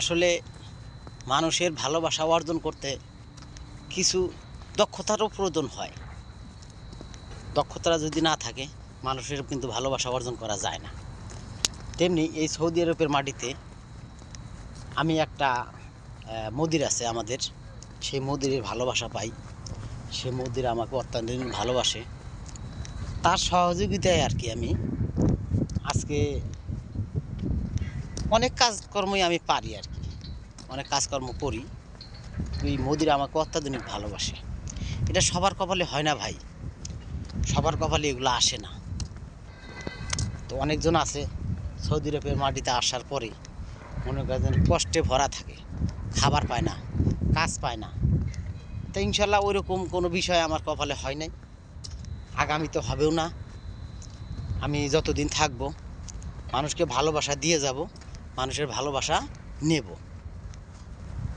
আসলে মানুষের ভালোবাসা অর্জন করতে কিছু দক্ষতারও প্রয়োজন হয়। দক্ষতা যদি না থাকে মানুষের কিন্তু ভালোবাসা অর্জন করা যায় না। তেমনি এই সৌদি আরবের মাটিতে আমি একটা মদির আছে আমাদের, সেই মদিরের ভালোবাসা পাই। সে মদির আমাকে অত্যন্ত ভালোবাসে। তার সহযোগিতায় আর কি আমি আজকে অনেক কাজকর্মই আমি পারি আর কি, অনেক কাজকর্ম করি। ওই মদির আমাকে অত্যাধুনিক ভালোবাসে। এটা সবার কপালে হয় না ভাই, সবার কপালে এগুলো আসে না। তো অনেকজন আছে সৌদি আরবের মাটিতে আসার পরে মনে করেন কষ্টে ভরা থাকে, খাবার পায় না, কাজ পায় না। তো ইনশাল্লাহ ওইরকম কোনো বিষয় আমার কপালে হয় নাই, আগামীতে হবেও না। আমি যতদিন থাকবো মানুষকে ভালোবাসা দিয়ে যাব, মানুষের ভালোবাসা নেব।